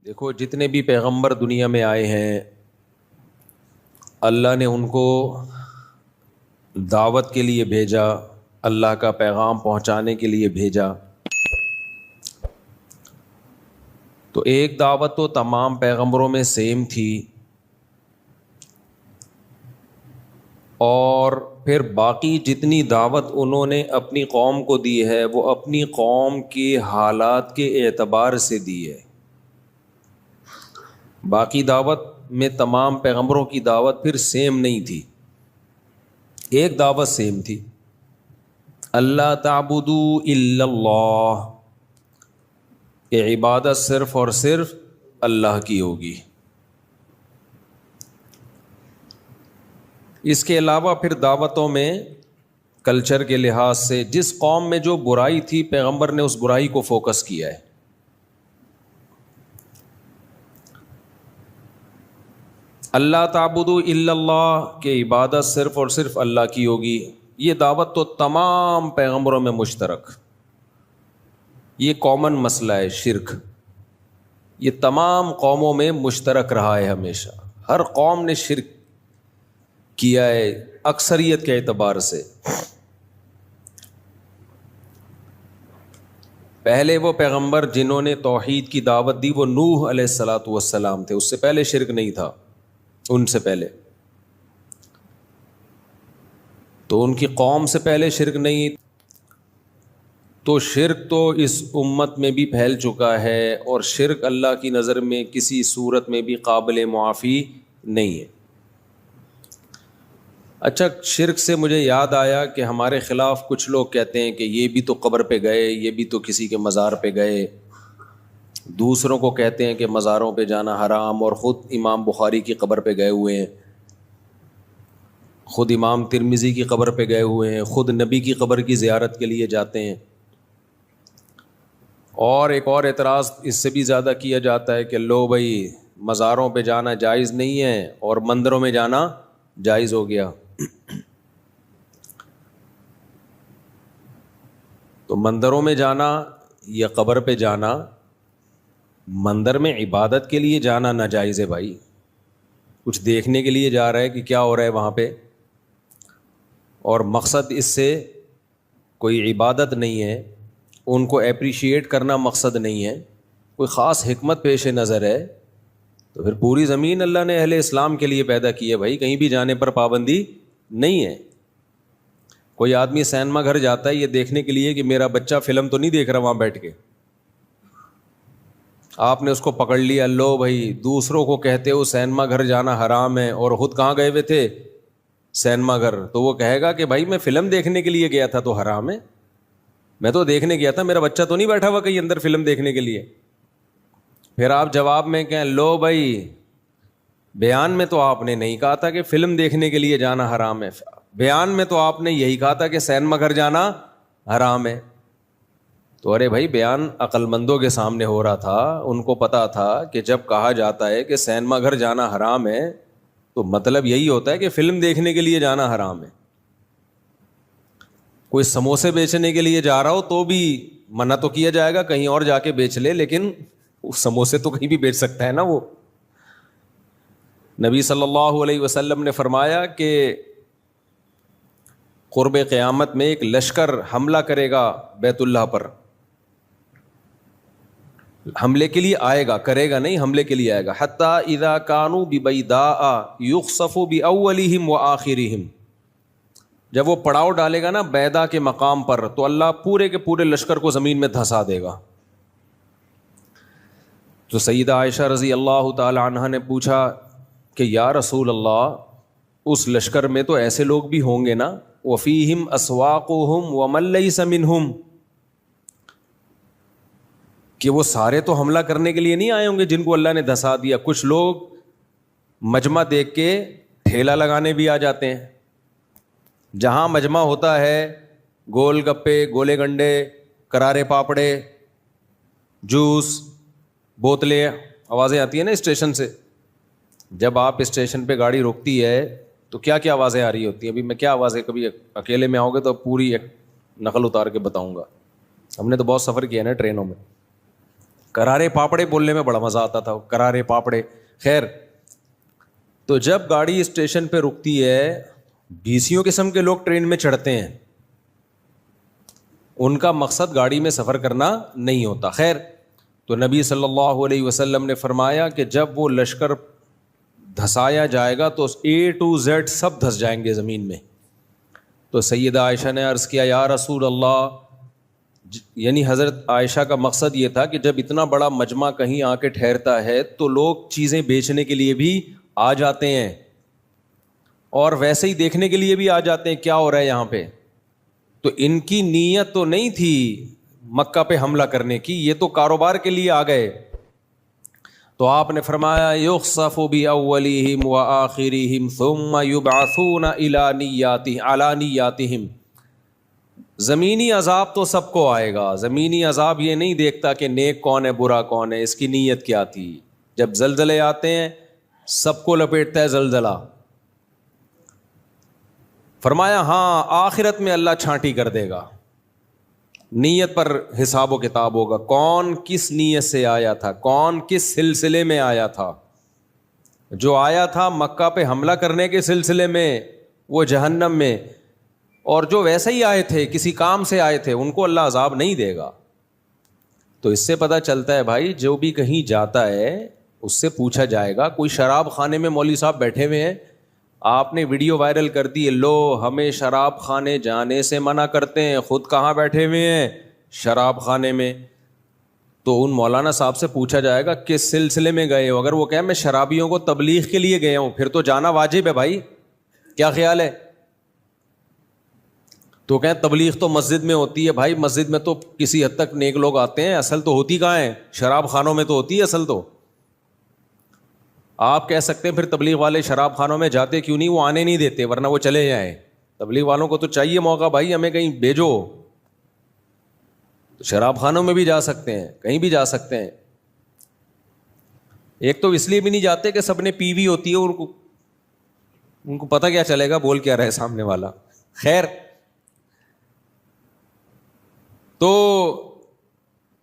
دیکھو جتنے بھی پیغمبر دنیا میں آئے ہیں اللہ نے ان کو دعوت کے لیے بھیجا، اللہ کا پیغام پہنچانے کے لیے بھیجا۔ تو ایک دعوت تو تمام پیغمبروں میں سیم تھی، اور پھر باقی جتنی دعوت انہوں نے اپنی قوم کو دی ہے وہ اپنی قوم کے حالات کے اعتبار سے دی ہے۔ باقی دعوت میں تمام پیغمبروں کی دعوت پھر سیم نہیں تھی، ایک دعوت سیم تھی، اللہ تعبدوا الا اللہ، کہ عبادت صرف اور صرف اللہ کی ہوگی۔ اس کے علاوہ پھر دعوتوں میں کلچر کے لحاظ سے جس قوم میں جو برائی تھی پیغمبر نے اس برائی کو فوکس کیا ہے۔ اللہ تعبدوا الا اللہ، کہ عبادت صرف اور صرف اللہ کی ہوگی، یہ دعوت تو تمام پیغمبروں میں مشترک، یہ کامن مسئلہ ہے شرک، یہ تمام قوموں میں مشترک رہا ہے ہمیشہ، ہر قوم نے شرک کیا ہے اکثریت کے اعتبار سے۔ پہلے وہ پیغمبر جنہوں نے توحید کی دعوت دی وہ نوح علیہ الصلاۃ والسلام تھے، اس سے پہلے شرک نہیں تھا، ان سے پہلے تو ان کی قوم سے پہلے شرک نہیں، تو شرک تو اس امت میں بھی پھیل چکا ہے، اور شرک اللہ کی نظر میں کسی صورت میں بھی قابل معافی نہیں ہے۔ اچھا، شرک سے مجھے یاد آیا کہ ہمارے خلاف کچھ لوگ کہتے ہیں کہ یہ بھی تو قبر پہ گئے، یہ بھی تو کسی کے مزار پہ گئے، دوسروں کو کہتے ہیں کہ مزاروں پہ جانا حرام، اور خود امام بخاری کی قبر پہ گئے ہوئے ہیں، خود امام ترمذی کی قبر پہ گئے ہوئے ہیں، خود نبی کی قبر کی زیارت کے لیے جاتے ہیں۔ اور ایک اور اعتراض اس سے بھی زیادہ کیا جاتا ہے کہ لو بھائی مزاروں پہ جانا جائز نہیں ہے اور مندروں میں جانا جائز ہو گیا۔ تو مندروں میں جانا یا قبر پہ جانا، مندر میں عبادت کے لیے جانا ناجائز ہے بھائی، کچھ دیکھنے کے لیے جا رہا ہے کہ کیا ہو رہا ہے وہاں پہ، اور مقصد اس سے کوئی عبادت نہیں ہے، ان کو اپریشیٹ کرنا مقصد نہیں ہے، کوئی خاص حکمت پیش نظر ہے، تو پھر پوری زمین اللہ نے اہل اسلام کے لیے پیدا کی ہے بھائی، کہیں بھی جانے پر پابندی نہیں ہے۔ کوئی آدمی سینما گھر جاتا ہے یہ دیکھنے کے لیے کہ میرا بچہ فلم تو نہیں دیکھ رہا وہاں بیٹھ کے، آپ نے اس کو پکڑ لیا، لو بھائی دوسروں کو کہتے ہو سینما گھر جانا حرام ہے اور خود کہاں گئے ہوئے تھے؟ سینما گھر۔ تو وہ کہے گا کہ بھائی میں فلم دیکھنے کے لیے گیا تھا تو حرام ہے، میں تو دیکھنے گیا تھا، میرا بچہ تو نہیں بیٹھا ہوا کہیں اندر فلم دیکھنے کے لیے۔ پھر آپ جواب میں کہیں لو بھائی بیان میں تو آپ نے نہیں کہا تھا کہ فلم دیکھنے کے لیے جانا حرام ہے، بیان میں تو آپ نے یہی کہا تھا کہ سینما گھر جانا حرام ہے۔ تو ارے بھائی بیان عقل مندوں کے سامنے ہو رہا تھا، ان کو پتا تھا کہ جب کہا جاتا ہے کہ سینما گھر جانا حرام ہے تو مطلب یہی ہوتا ہے کہ فلم دیکھنے کے لیے جانا حرام ہے۔ کوئی سموسے بیچنے کے لیے جا رہا ہو تو بھی منع تو کیا جائے گا کہیں اور جا کے بیچ لے، لیکن سموسے تو کہیں بھی بیچ سکتا ہے نا وہ۔ نبی صلی اللہ علیہ وسلم نے فرمایا کہ قرب قیامت میں ایک لشکر حملہ کرے گا بیت اللہ پر، حملے کے لیے آئے گا، کرے گا نہیں، حملے کے لیے آئے گا، حتی اذا کانوا ببیداء یخسف باولہم وآخرہم، جب وہ پڑاؤ ڈالے گا نا بیدا کے مقام پر تو اللہ پورے کے پورے لشکر کو زمین میں دھسا دے گا۔ تو سیدہ عائشہ رضی اللہ تعالی عنہا نے پوچھا کہ یا رسول اللہ اس لشکر میں تو ایسے لوگ بھی ہوں گے نا، وفیہم اسواقہم ومن لیس منہم، کہ وہ سارے تو حملہ کرنے کے لیے نہیں آئے ہوں گے جن کو اللہ نے دھسا دیا، کچھ لوگ مجمع دیکھ کے ٹھیلا لگانے بھی آ جاتے ہیں، جہاں مجمع ہوتا ہے گول گپے، گولے گنڈے، کرارے پاپڑے، جوس، بوتلیں، آوازیں آتی ہیں نا اسٹیشن سے، جب آپ اسٹیشن پہ گاڑی روکتی ہے تو کیا کیا آوازیں آ رہی ہوتی ہیں؟ ابھی میں کیا آوازیں، کبھی اکیلے میں آؤ گے تو پوری ایک نقل اتار کے بتاؤں گا، ہم نے تو بہت سفر کیا ہے نا ٹرینوں میں۔ کرارے پاپڑے بولنے میں بڑا مزہ آتا تھا، کرارے پاپڑے. خیر، تو جب گاڑی اسٹیشن پہ رکتی ہے، بیسیوں قسم کے لوگ ٹرین میں چڑھتے ہیں، ان کا مقصد گاڑی میں سفر کرنا نہیں ہوتا. خیر، تو نبی صلی اللہ علیہ وسلم نے فرمایا کہ جب وہ لشکر دھسایا جائے گا تو A to Z سب دھس جائیں گے زمین میں. تو سیدہ عائشہ نے عرض کیا یا رسول اللہ، یعنی حضرت عائشہ کا مقصد یہ تھا کہ جب اتنا بڑا مجمع کہیں آ کے ٹھہرتا ہے تو لوگ چیزیں بیچنے کے لیے بھی آ جاتے ہیں اور ویسے ہی دیکھنے کے لیے بھی آ جاتے ہیں کیا ہو رہا ہے یہاں پہ. تو ان کی نیت تو نہیں تھی مکہ پہ حملہ کرنے کی، یہ تو کاروبار کے لیے آ گئے. تو آپ نے فرمایا یخسف باولہم وآخرہم ثم یبعثون علی نیاتہم. زمینی عذاب تو سب کو آئے گا، زمینی عذاب یہ نہیں دیکھتا کہ نیک کون ہے برا کون ہے، اس کی نیت کیا تھی. جب زلزلے آتے ہیں سب کو لپیٹتا ہے زلزلہ. فرمایا ہاں آخرت میں اللہ چھانٹی کر دے گا، نیت پر حساب و کتاب ہوگا، کون کس نیت سے آیا تھا، کون کس سلسلے میں آیا تھا. جو آیا تھا مکہ پہ حملہ کرنے کے سلسلے میں وہ جہنم میں، اور جو ویسے ہی آئے تھے کسی کام سے آئے تھے ان کو اللہ عذاب نہیں دے گا. تو اس سے پتہ چلتا ہے بھائی جو بھی کہیں جاتا ہے اس سے پوچھا جائے گا. کوئی شراب خانے میں مولوی صاحب بیٹھے ہوئے ہیں، آپ نے ویڈیو وائرل کر دی، لو ہمیں شراب خانے جانے سے منع کرتے ہیں، خود کہاں بیٹھے ہوئے ہیں؟ شراب خانے میں. تو ان مولانا صاحب سے پوچھا جائے گا کس سلسلے میں گئے ہو. اگر وہ کہیں میں شرابیوں کو تبلیغ کے لیے گیا ہوں، پھر تو جانا واجب ہے بھائی. کیا خیال ہے؟ تو کہیں تبلیغ تو مسجد میں ہوتی ہے. بھائی مسجد میں تو کسی حد تک نیک لوگ آتے ہیں، اصل تو ہوتی کہاں ہے؟ شراب خانوں میں تو ہوتی ہے اصل تو. آپ کہہ سکتے ہیں پھر تبلیغ والے شراب خانوں میں جاتے کیوں نہیں؟ وہ آنے نہیں دیتے ورنہ وہ چلے جائیں. تبلیغ والوں کو تو چاہیے موقع، بھائی ہمیں کہیں بھیجو. تو شراب خانوں میں بھی جا سکتے ہیں، کہیں بھی جا سکتے ہیں. ایک تو اس لیے بھی نہیں جاتے کہ سب نے پی وی ہوتی ہے، ان کو پتہ کیا چلے گا بول کیا رہے سامنے والا. خیر، تو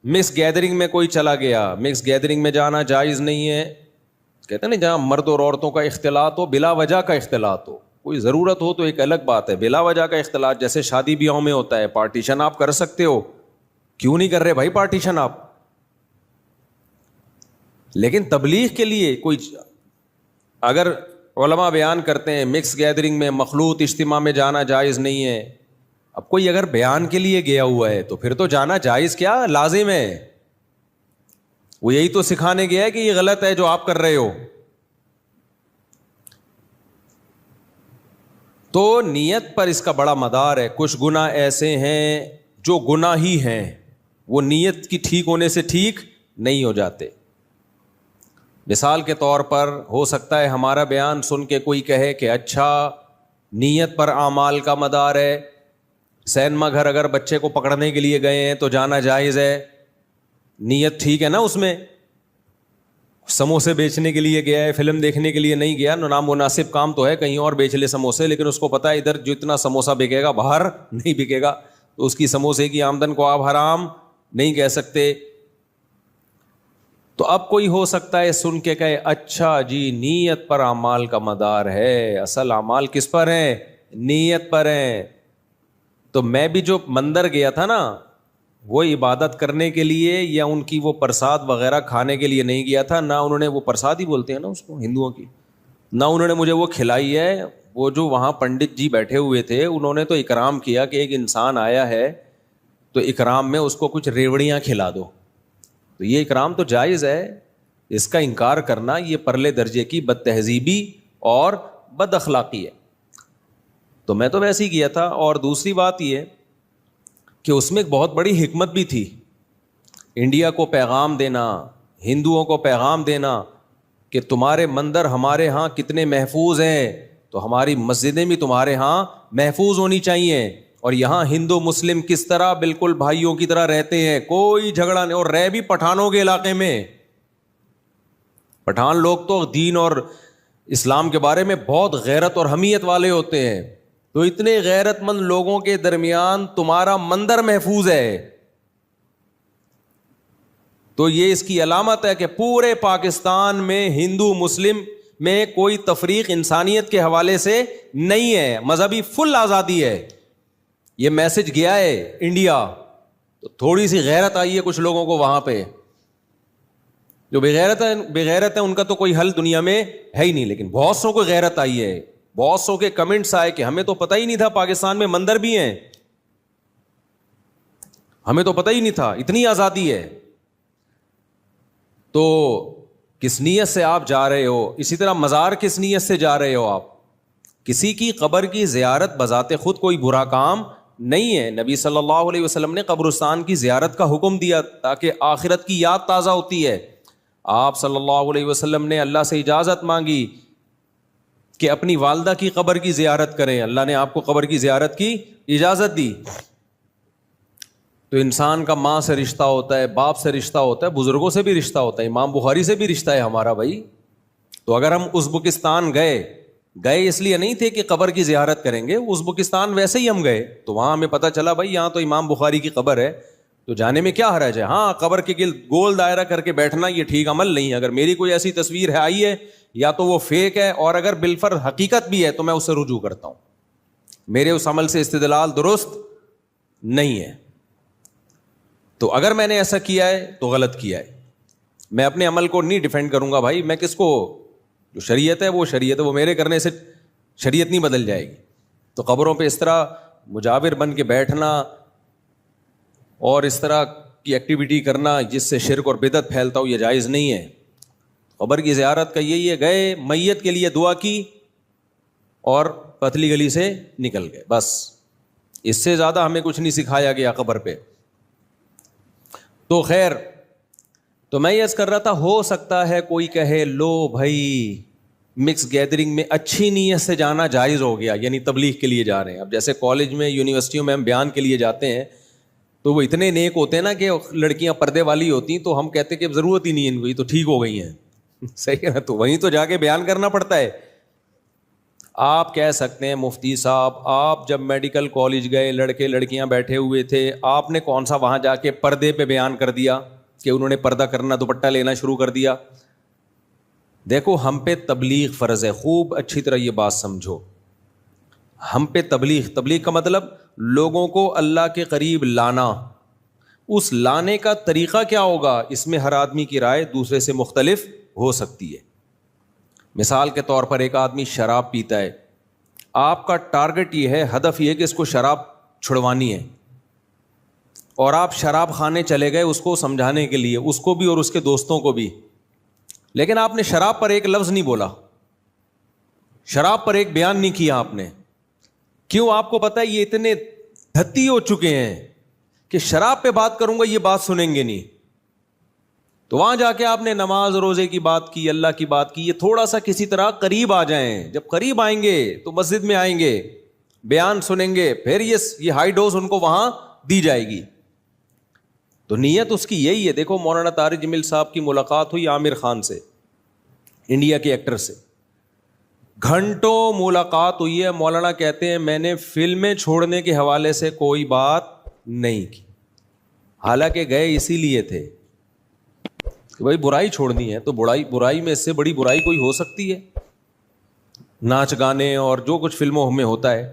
مکس گیدرنگ میں کوئی چلا گیا، مکس گیدرنگ میں جانا جائز نہیں ہے. کہتے ہیں نا جہاں مرد اور عورتوں کا اختلاط ہو، بلا وجہ کا اختلاط ہو، کوئی ضرورت ہو تو ایک الگ بات ہے. بلا وجہ کا اختلاط جیسے شادی بیاہوں میں ہوتا ہے، پارٹیشن آپ کر سکتے ہو، کیوں نہیں کر رہے بھائی پارٹیشن آپ؟ لیکن تبلیغ کے لیے کوئی، اگر علماء بیان کرتے ہیں مکس گیدرنگ میں مخلوط اجتماع میں جانا جائز نہیں ہے، اب کوئی اگر بیان کے لیے گیا ہوا ہے تو پھر تو جانا جائز کیا لازم ہے. وہ یہی تو سکھانے گیا ہے کہ یہ غلط ہے جو آپ کر رہے ہو. تو نیت پر اس کا بڑا مدار ہے. کچھ گناہ ایسے ہیں جو گناہ ہی ہیں، وہ نیت کی ٹھیک ہونے سے ٹھیک نہیں ہو جاتے. مثال کے طور پر ہو سکتا ہے ہمارا بیان سن کے کوئی کہے کہ اچھا نیت پر اعمال کا مدار ہے، سینما گھر اگر بچے کو پکڑنے کے لیے گئے ہیں تو جانا جائز ہے، نیت ٹھیک ہے نا اس میں. سموسے بیچنے کے لیے گیا ہے، فلم دیکھنے کے لیے نہیں گیا، نامناسب کام تو ہے، کہیں اور بیچ لے سموسے، لیکن اس کو پتا ہے ادھر جتنا سموسا بکے گا باہر نہیں بکے گا، تو اس کی سموسے کی آمدن کو آپ حرام نہیں کہہ سکتے. تو اب کوئی ہو سکتا ہے سن کے کہے اچھا جی نیت پر اعمال کا مدار ہے، اصل اعمال کس پر ہیں؟ نیت پر ہیں. تو میں بھی جو مندر گیا تھا نا وہ عبادت کرنے کے لیے یا ان کی وہ پرساد وغیرہ کھانے کے لیے نہیں گیا تھا. نہ انہوں نے وہ پرساد ہی بولتے ہیں نا اس کو ہندوؤں کی، نہ انہوں نے مجھے وہ کھلائی ہے. وہ جو وہاں پنڈت جی بیٹھے ہوئے تھے انہوں نے تو اکرام کیا کہ ایک انسان آیا ہے تو اکرام میں اس کو کچھ ریوڑیاں کھلا دو. تو یہ اکرام تو جائز ہے، اس کا انکار کرنا یہ پرلے درجے کی بد تہذیبی اور بد اخلاقی ہے. تو میں تو ویسے ہی کیا تھا. اور دوسری بات یہ کہ اس میں ایک بہت بڑی حکمت بھی تھی، انڈیا کو پیغام دینا، ہندوؤں کو پیغام دینا کہ تمہارے مندر ہمارے ہاں کتنے محفوظ ہیں، تو ہماری مسجدیں بھی تمہارے ہاں محفوظ ہونی چاہیے. اور یہاں ہندو مسلم کس طرح بالکل بھائیوں کی طرح رہتے ہیں، کوئی جھگڑا نہیں. اور رہ بھی پٹھانوں کے علاقے میں، پٹھان لوگ تو دین اور اسلام کے بارے میں بہت غیرت اور حمیت والے ہوتے ہیں. تو اتنے غیرت مند لوگوں کے درمیان تمہارا مندر محفوظ ہے. تو یہ اس کی علامت ہے کہ پورے پاکستان میں ہندو مسلم میں کوئی تفریق انسانیت کے حوالے سے نہیں ہے, مذہبی فل آزادی ہے. یہ میسج گیا ہے انڈیا, تو تھوڑی سی غیرت آئی ہے کچھ لوگوں کو وہاں پہ. جو بغیرت ہے ان کا تو کوئی حل دنیا میں ہے ہی نہیں, لیکن بہت سو کو غیرت آئی ہے. بہت سو کے کمنٹس آئے کہ ہمیں تو پتہ ہی نہیں تھا پاکستان میں مندر بھی ہیں, ہمیں تو پتہ ہی نہیں تھا, اتنی آزادی ہے. تو کس نیت سے آپ جا رہے ہو؟ اسی طرح مزار کس نیت سے جا رہے ہو آپ؟ کسی کی قبر کی زیارت بذات خود کوئی برا کام نہیں ہے. نبی صلی اللہ علیہ وسلم نے قبرستان کی زیارت کا حکم دیا تاکہ آخرت کی یاد تازہ ہوتی ہے. آپ صلی اللہ علیہ وسلم نے اللہ سے اجازت مانگی کہ اپنی والدہ کی قبر کی زیارت کریں, اللہ نے آپ کو قبر کی زیارت کی اجازت دی. تو انسان کا ماں سے رشتہ ہوتا ہے, باپ سے رشتہ ہوتا ہے, بزرگوں سے بھی رشتہ ہوتا ہے. امام بخاری سے بھی رشتہ ہے ہمارا بھائی. تو اگر ہم ازبکستان گئے اس لیے نہیں تھے کہ قبر کی زیارت کریں گے, ازبکستان ویسے ہی ہم گئے تو وہاں ہمیں پتہ چلا بھائی یہاں تو امام بخاری کی قبر ہے, تو جانے میں کیا حرج ہے. ہاں, قبر کے گرد گول دائرہ کر کے بیٹھنا یہ ٹھیک عمل نہیں ہے. اگر میری کوئی ایسی تصویر ہے آئی ہے یا تو وہ فیک ہے, اور اگر بالفرض حقیقت بھی ہے تو میں اسے رجوع کرتا ہوں. میرے اس عمل سے استدلال درست نہیں ہے. تو اگر میں نے ایسا کیا ہے تو غلط کیا ہے. میں اپنے عمل کو نہیں ڈیفینڈ کروں گا بھائی, میں کس کو, جو شریعت ہے وہ شریعت ہے, وہ میرے کرنے سے شریعت نہیں بدل جائے گی. تو قبروں پہ اس طرح مجاور بن کے بیٹھنا اور اس طرح کی ایکٹیویٹی کرنا جس سے شرک اور بدعت پھیلتا ہو, یہ جائز نہیں ہے. قبر کی زیارت کا یہی ہے, گئے میت کے لیے دعا کی اور پتلی گلی سے نکل گئے, بس. اس سے زیادہ ہمیں کچھ نہیں سکھایا گیا قبر پہ. تو خیر, تو میں یہ عرض کر رہا تھا, ہو سکتا ہے کوئی کہے لو بھائی مکس گیدرنگ میں اچھی نیت سے جانا جائز ہو گیا, یعنی تبلیغ کے لیے جا رہے ہیں. اب جیسے کالج میں یونیورسٹیوں میں ہم بیان کے لیے جاتے ہیں تو وہ اتنے نیک ہوتے ہیں نا کہ لڑکیاں پردے والی ہوتی ہیں, تو ہم کہتے ہیں کہ ضرورت ہی نہیں ہے ان کو, تو ٹھیک ہو گئی ہیں. صحیح ہے نا, تو وہیں تو جا کے بیان کرنا پڑتا ہے. آپ کہہ سکتے ہیں مفتی صاحب آپ جب میڈیکل کالج گئے لڑکے لڑکیاں بیٹھے ہوئے تھے, آپ نے کون سا وہاں جا کے پردے پہ بیان کر دیا کہ انہوں نے پردہ کرنا, دوپٹہ لینا شروع کر دیا. دیکھو ہم پہ تبلیغ فرض ہے, خوب اچھی طرح یہ بات سمجھو. ہم پہ تبلیغ کا مطلب لوگوں کو اللہ کے قریب لانا. اس لانے کا طریقہ کیا ہوگا, اس میں ہر آدمی کی رائے دوسرے سے مختلف ہو سکتی ہے. مثال کے طور پر ایک آدمی شراب پیتا ہے, آپ کا ٹارگٹ یہ ہے, ہدف یہ ہے کہ اس کو شراب چھڑوانی ہے, اور آپ شراب خانے چلے گئے اس کو سمجھانے کے لیے, اس کو بھی اور اس کے دوستوں کو بھی, لیکن آپ نے شراب پر ایک لفظ نہیں بولا, شراب پر ایک بیان نہیں کیا آپ نے. کیوں؟ آپ کو پتا ہے یہ اتنے دھتی ہو چکے ہیں کہ شراب پہ بات کروں گا یہ بات سنیں گے نہیں. تو وہاں جا کے آپ نے نماز روزے کی بات کی, اللہ کی بات کی, یہ تھوڑا سا کسی طرح قریب آ جائیں. جب قریب آئیں گے تو مسجد میں آئیں گے, بیان سنیں گے, پھر یہ ہائی ڈوز ان کو وہاں دی جائے گی. تو نیت اس کی یہی ہے. دیکھو مولانا طارق جمیل صاحب کی ملاقات ہوئی عامر خان سے, انڈیا کے ایکٹر سے, گھنٹوں ملاقات ہوئی ہے. مولانا کہتے ہیں میں نے فلمیں چھوڑنے کے حوالے سے کوئی بات نہیں کی, حالانکہ گئے اسی لیے تھے کہ بھائی برائی چھوڑنی ہے. تو برائی میں اس سے بڑی برائی کوئی ہو سکتی ہے؟ ناچ گانے اور جو کچھ فلموں میں ہوتا ہے.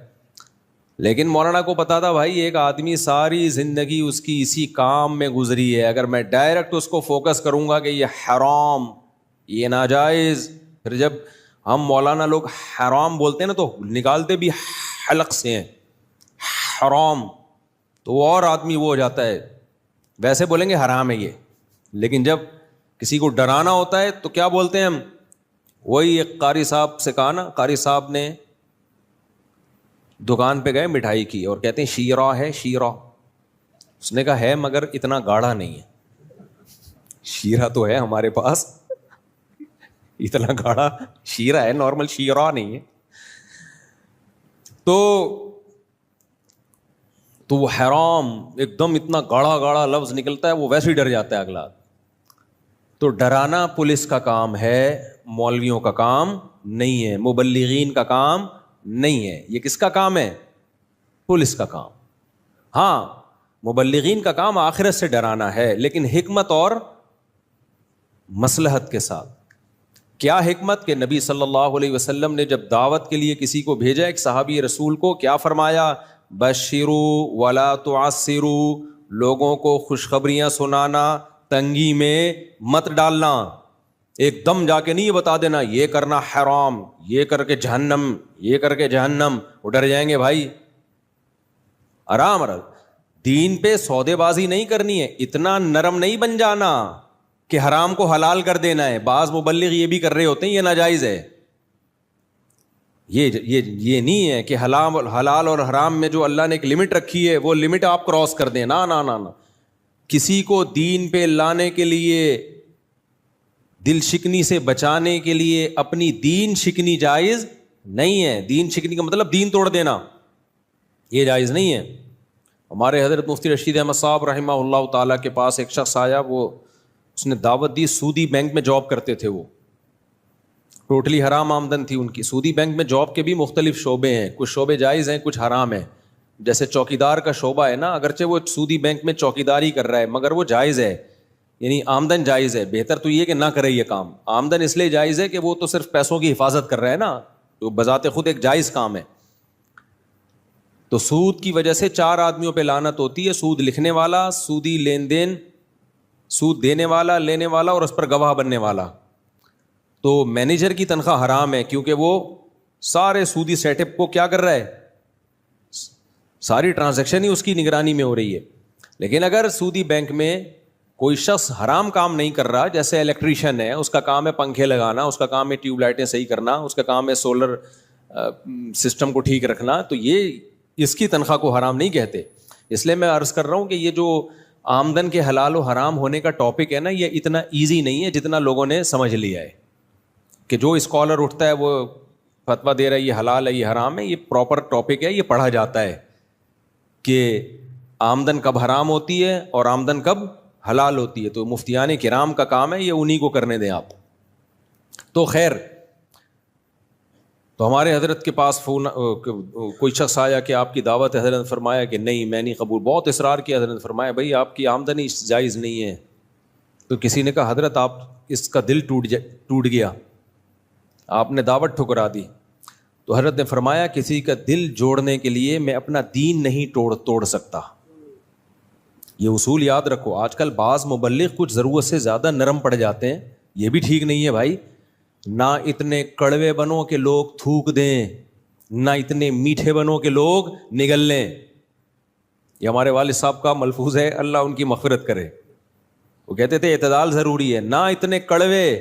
لیکن مولانا کو پتا تھا بھائی ایک آدمی ساری زندگی اس کی اسی کام میں گزری ہے, اگر میں ڈائریکٹ اس کو فوکس کروں گا کہ یہ حرام یہ ناجائز, پھر جب ہم مولانا لوگ حرام بولتے ہیں نا تو نکالتے بھی حلق سے ہیں حرام, تو وہ اور آدمی وہ ہو جاتا ہے. ویسے بولیں گے حرام ہے یہ, لیکن جب کسی کو ڈرانا ہوتا ہے تو کیا بولتے ہیں ہم؟ وہی ایک قاری صاحب سے کہا نا, قاری صاحب نے دکان پہ گئے مٹھائی کی اور کہتے ہیں شیرہ ہے شیرہ. اس نے کہا ہے مگر اتنا گاڑھا نہیں ہے. شیرہ تو ہے ہمارے پاس, اتنا گاڑھا شیرہ ہے, نارمل شیرہ نہیں ہے. تو وہ حرام ایک دم اتنا گاڑھا گاڑھا لفظ نکلتا ہے, وہ ویسے ہی ڈر جاتا ہے اگلا. تو ڈرانا پولیس کا کام ہے, مولویوں کا کام نہیں ہے, مبلغین کا کام نہیں ہے. یہ کس کا کام ہے؟ پولیس کا کام. ہاں مبلغین کا کام آخرت سے ڈرانا ہے, لیکن حکمت اور مصلحت کے ساتھ. کیا حکمت کہ نبی صلی اللہ علیہ وسلم نے جب دعوت کے لیے کسی کو بھیجا ایک صحابی رسول کو, کیا فرمایا؟ بشروا ولا تعسروا, لوگوں کو خوشخبریاں سنانا, تنگی میں مت ڈالنا. ایک دم جا کے نہیں یہ بتا دینا یہ کرنا حرام, یہ کر کے جہنم, یہ کر کے جہنم, وہ ڈر جائیں گے بھائی. آرام آرام, دین پہ سودے بازی نہیں کرنی ہے, اتنا نرم نہیں بن جانا کہ حرام کو حلال کر دینا ہے. بعض مبلغ یہ بھی کر رہے ہوتے ہیں یہ ناجائز ہے. یہ نہیں ہے کہ حلال اور حرام میں جو اللہ نے ایک لمٹ رکھی ہے وہ لمٹ آپ کراس کر دیں. نا نا نا نا, کسی کو دین پہ لانے کے لیے, دل شکنی سے بچانے کے لیے اپنی دین شکنی جائز نہیں ہے. دین شکنی کا مطلب دین توڑ دینا, یہ جائز نہیں ہے. ہمارے حضرت مفتی رشید احمد صاحب رحمہ اللہ تعالیٰ کے پاس ایک شخص آیا, اس نے دعوت دی, سودی بینک میں جاب کرتے تھے, وہ ٹوٹلی حرام آمدن تھی ان کی. سودی بینک میں جاب کے بھی مختلف شعبے ہیں, کچھ شعبے جائز ہیں کچھ حرام ہیں. جیسے چوکیدار کا شعبہ ہے نا, اگرچہ وہ سودی بینک میں چوکیداری کر رہا ہے مگر وہ جائز ہے, یعنی آمدن جائز ہے. بہتر تو یہ کہ نہ کرے یہ کام. آمدن اس لیے جائز ہے کہ وہ تو صرف پیسوں کی حفاظت کر رہا ہے نا, تو بذات خود ایک جائز کام ہے. تو سود کی وجہ سے 4 آدمیوں پہ لعنت ہوتی ہے, سود لکھنے والا, سودی لین دین, سود دینے والا, لینے والا, اور اس پر گواہ بننے والا. تو مینیجر کی تنخواہ حرام ہے کیونکہ وہ سارے سودی سیٹ اپ کو کیا کر رہا ہے, ساری ٹرانزیکشن ہی اس کی نگرانی میں ہو رہی ہے. لیکن اگر سودی بینک میں کوئی شخص حرام کام نہیں کر رہا, جیسے الیکٹریشین ہے, اس کا کام ہے پنکھے لگانا, اس کا کام ہے ٹیوب لائٹیں صحیح کرنا, اس کا کام ہے سولر سسٹم کو ٹھیک رکھنا, تو یہ اس کی تنخواہ کو حرام نہیں کہتے. اس لیے میں عرض کر رہا ہوں کہ یہ جو آمدن کے حلال و حرام ہونے کا ٹاپک ہے نا, یہ اتنا ایزی نہیں ہے جتنا لوگوں نے سمجھ لیا ہے. کہ جو اسکالر اٹھتا ہے وہ فتویٰ دے رہا ہے یہ حلال ہے یہ حرام ہے, یہ پراپر ٹاپک ہے, یہ پڑھا جاتا ہے کہ آمدن کب حرام ہوتی ہے اور آمدن کب حلال ہوتی ہے. تو مفتیان کرام کا کام ہے, یہ انہی کو کرنے دیں آپ. تو خیر, تو ہمارے حضرت کے پاس فون کوئی شخص آیا کہ آپ کی دعوت ہے, حضرت نے فرمایا کہ نہیں میں نہیں قبول. بہت اصرار کیا, حضرت نے فرمایا بھائی آپ کی آمدنی جائز نہیں ہے. تو کسی نے کہا حضرت آپ اس کا دل ٹوٹ گیا, آپ نے دعوت ٹھکرا دی. تو حضرت نے فرمایا کسی کا دل جوڑنے کے لیے میں اپنا دین نہیں توڑ سکتا. یہ اصول یاد رکھو. آج کل بعض مبلغ کچھ ضرورت سے زیادہ نرم پڑ جاتے ہیں, یہ بھی ٹھیک نہیں ہے بھائی. نہ اتنے کڑوے بنو کہ لوگ تھوک دیں, نہ اتنے میٹھے بنو کہ لوگ نگل لیں. یہ ہمارے والد صاحب کا ملفوظ ہے, اللہ ان کی مغفرت کرے. وہ کہتے تھے اعتدال ضروری ہے, نہ اتنے کڑوے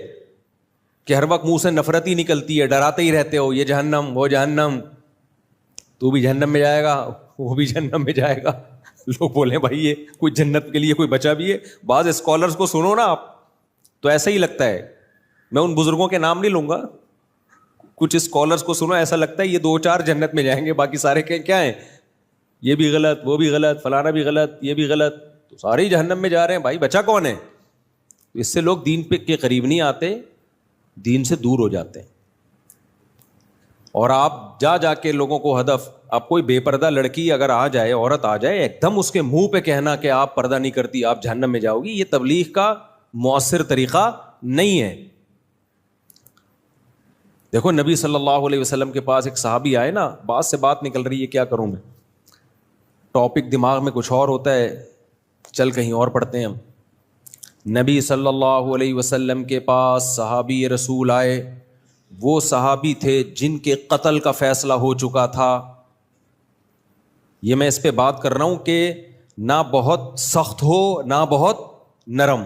کہ ہر وقت منہ سے نفرت ہی نکلتی ہے, ڈراتے ہی رہتے ہو یہ جہنم وہ جہنم, تو بھی جہنم میں جائے گا وہ بھی جہنم میں جائے گا. لوگ بولیں بھائی یہ کوئی جنت کے لیے کوئی بچا بھی ہے. بعض اسکالرز کو سنو نا آپ تو ایسا ہی لگتا ہے, میں ان بزرگوں کے نام نہیں لوں گا, کچھ اسکالرز کو سنو ایسا لگتا ہے یہ 2-4 جنت میں جائیں گے, باقی سارے کیا ہیں, یہ بھی غلط وہ بھی غلط فلانا بھی غلط یہ بھی غلط, تو سارے ہی جہنم میں جا رہے ہیں. بھائی بچا کون ہے؟ اس سے لوگ دین پہ کے قریب نہیں آتے, دین سے دور ہو جاتے ہیں. اور آپ جا کے لوگوں کو ہدف, اب کوئی بے پردہ لڑکی اگر آ جائے, عورت آ جائے, ایک دم اس کے منہ پہ کہنا کہ آپ پردہ نہیں کرتی آپ جہنم میں جاؤ گی, یہ تبلیغ کا مؤثر طریقہ نہیں ہے. دیکھو نبی صلی اللہ علیہ وسلم کے پاس ایک صحابی آئے نا, بات سے بات نکل رہی ہے, کیا کروں میں, ٹاپک دماغ میں کچھ اور ہوتا ہے, چل کہیں اور پڑھتے ہیں ہم. نبی صلی اللہ علیہ وسلم کے پاس صحابی رسول آئے, وہ صحابی تھے جن کے قتل کا فیصلہ ہو چکا تھا. یہ میں اس پہ بات کر رہا ہوں کہ نہ بہت سخت ہو نہ بہت نرم,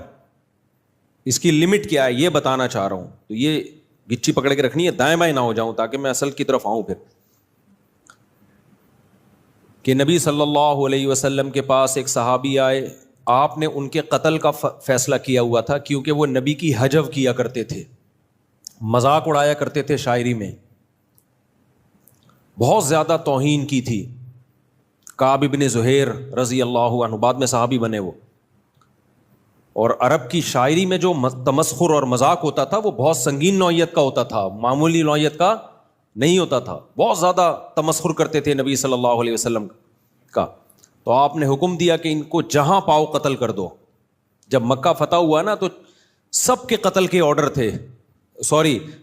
اس کی لمٹ کیا ہے یہ بتانا چاہ رہا ہوں. تو یہ گچی پکڑ کے رکھنی ہے, دائیں بائیں نہ ہو جاؤں تاکہ میں اصل کی طرف آؤں. پھر کہ نبی صلی اللہ علیہ وسلم کے پاس ایک صحابی آئے, آپ نے ان کے قتل کا فیصلہ کیا ہوا تھا کیونکہ وہ نبی کی حجو کیا کرتے تھے, مذاق اڑایا کرتے تھے شاعری میں, بہت زیادہ توہین کی تھی. کعب ابن زہیر رضی اللہ عنہ بعد میں صحابی بنے وہ, اور عرب کی شاعری میں جو تمسخر اور مذاق ہوتا تھا وہ بہت سنگین نوعیت کا ہوتا تھا, معمولی نوعیت کا نہیں ہوتا تھا. بہت زیادہ تمسخر کرتے تھے نبی صلی اللہ علیہ وسلم کا. تو آپ نے حکم دیا کہ ان کو جہاں پاؤ قتل کر دو. جب مکہ فتح ہوا نا تو سب کے قتل کے آرڈر تھے،